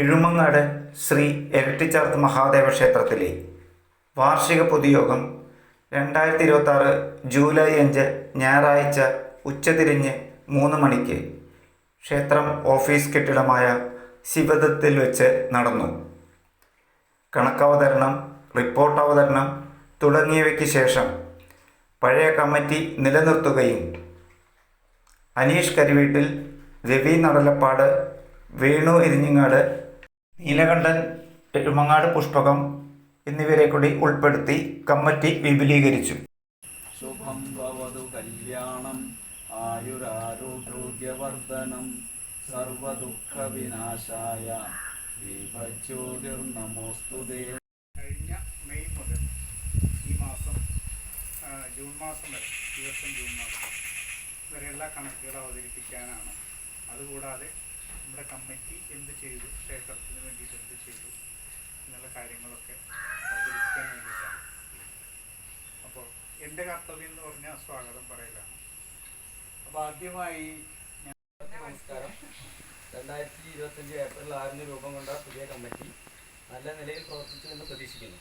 എഴുമങ്ങാട് ശ്രീ ഇരട്ടിച്ചാർത്ത് മഹാദേവ ക്ഷേത്രത്തിലെ വാർഷിക പൊതുയോഗം 2026 ജൂലൈ 5 ഞായറാഴ്ച ഉച്ചതിരിഞ്ഞ് 3 മണിക്ക് ക്ഷേത്രം ഓഫീസ് കെട്ടിടമായ ശിവദത്തിൽ വെച്ച് നടന്നു. കണക്കവതരണം, റിപ്പോർട്ട് അവതരണം തുടങ്ങിയവയ്ക്ക് ശേഷം പഴയ കമ്മിറ്റി നിലനിർത്തുകയും അനീഷ് കരിവീട്ടിൽ, രവി നടലപ്പാട്, വേണു ഇരിഞ്ഞങ്ങാട്, നീലകണ്ഠൻ എഴുമങ്ങാട് പുഷ്പകം എന്നിവരെ കൂടി ഉൾപ്പെടുത്തി കമ്മിറ്റി വിപുലീകരിച്ചു. ശുഭം ഭവതു കല്യാണം ആയുരാരോഗ്യവർദ്ധനം സർവദുഃഖ വിനാശായ ദീപജ്യോതിർനമോസ്തുതേ. കഴിഞ്ഞ മെയ് മുതൽ ഈ മാസം ജൂൺ മാസം വരെ ജൂൺ മാസം വരെയുള്ള കണക്കുകൾ അവതരിപ്പിക്കാനാണ്. അതുകൂടാതെ നമ്മുടെ കമ്മിറ്റി എന്ത് ചെയ്തു, ക്ഷേത്രത്തിന് വേണ്ടിയിട്ട് എന്ത് ചെയ്തു എന്നുള്ള കാര്യങ്ങളൊക്കെ അവതരിപ്പിക്കാൻ വേണ്ടിയിട്ടാണ്. അപ്പോൾ എൻ്റെ കർത്തവ്യം എന്ന് പറഞ്ഞാൽ സ്വാഗതം പറയലാണ്. അപ്പോൾ ആദ്യമായി നമസ്കാരം. 2025 ഏപ്രിൽ 6 രൂപം കൊണ്ട പുതിയ കമ്മിറ്റി നല്ല നിലയിൽ പ്രവർത്തിച്ചു എന്ന് പ്രതീക്ഷിക്കുന്നു.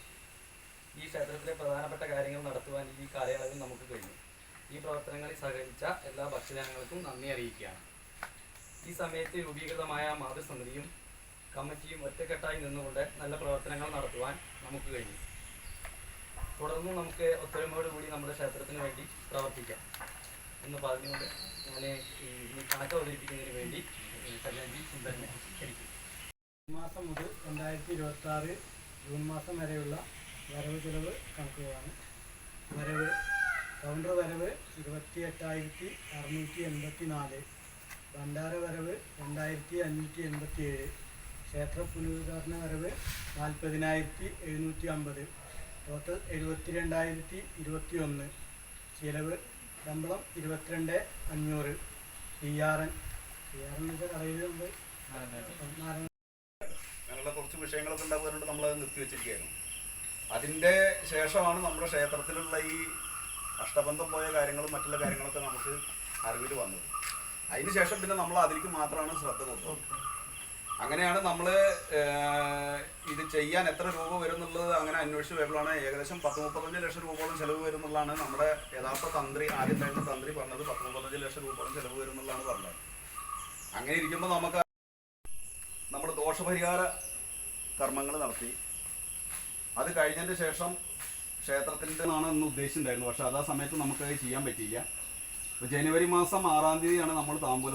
ഈ ക്ഷേത്രത്തിലെ പ്രധാനപ്പെട്ട കാര്യങ്ങൾ നടത്തുവാൻ ഈ കാലയളവിൽ നമുക്ക് കഴിഞ്ഞു. ഈ പ്രവർത്തനങ്ങളിൽ സഹകരിച്ച എല്ലാ ഭക്തജനങ്ങൾക്കും നന്ദി അറിയിക്കുകയാണ്. ഈ സമയത്ത് രൂപീകൃതമായ മാതൃസമിതിയും കമ്മിറ്റിയും ഒറ്റക്കെട്ടായി നിന്നുകൊണ്ട് നല്ല പ്രവർത്തനങ്ങൾ നടത്തുവാൻ നമുക്ക് കഴിഞ്ഞു. തുടർന്നും നമുക്ക് ഒത്തൊരുമയോടുകൂടി നമ്മുടെ ക്ഷേത്രത്തിന് വേണ്ടി പ്രവർത്തിക്കാം എന്ന് പറഞ്ഞുകൊണ്ട് ഞാൻ ഈ കണക്ക് അവതരിപ്പിക്കുന്നതിന് വേണ്ടി കല്യാണി സുന്ദരനെ ക്ഷണിക്കും. മാസം മുതൽ 2026 ജൂൺ മാസം വരെയുള്ള വരവ് ചിലവ് കണക്കുകളാണ്. കൗണ്ടർ വരവ് 28,684, ഭണ്ഡാര വരവ് 2,587, ക്ഷേത്ര പുനരുദ്ധാരണ വരവ് 40,750, ടോട്ടൽ 72,021, ചിലവ് ശമ്പളം 22,500, PRN കടയിലുണ്ട്. അങ്ങനെയുള്ള കുറച്ച് വിഷയങ്ങളൊക്കെ ഉണ്ടാകുന്നതുകൊണ്ട് നമ്മളത് നിർത്തിവെച്ചിരിക്കുകയായിരുന്നു. അതിൻ്റെ ശേഷമാണ് നമ്മുടെ ക്ഷേത്രത്തിലുള്ള ഈ അഷ്ടബന്ധം പോയ കാര്യങ്ങളും മറ്റുള്ള കാര്യങ്ങളൊക്കെ നമുക്ക് അറിവിൽ വന്നത്. അതിന് ശേഷം പിന്നെ നമ്മൾ അതിലേക്ക് മാത്രമാണ് ശ്രദ്ധ കൊടുത്തത്. അങ്ങനെയാണ് നമ്മൾ ഇത് ചെയ്യാൻ എത്ര രൂപ വരും എന്നുള്ളത് അങ്ങനെ അന്വേഷിച്ച് വരുമ്പോഴാണ് ഏകദേശം 10-35 ലക്ഷം രൂപയോളം ചിലവ് വരും എന്നുള്ളതാണ് നമ്മുടെ യഥാർത്ഥ തന്ത്രി, ആദ്യം തന്നെ തന്ത്രി പറഞ്ഞത്. 10-35 ലക്ഷം രൂപയോളം ചിലവ് വരും എന്നുള്ളതാണ് പറഞ്ഞത്. അങ്ങനെ ഇരിക്കുമ്പോൾ നമുക്ക് നമ്മൾ ദോഷപരിഹാര കർമ്മങ്ങൾ നടത്തി. അത് കഴിഞ്ഞതിന് ശേഷം ക്ഷേത്രത്തിൻ്റെ എന്ന് ഉദ്ദേശിച്ചിട്ടുണ്ടായിരുന്നു. പക്ഷെ അത് ആ സമയത്ത് നമുക്കത് ചെയ്യാൻ പറ്റിയില്ല. അപ്പോൾ ജനുവരി മാസം 6 തീയതിയാണ് നമ്മൾ താമ്പൂലം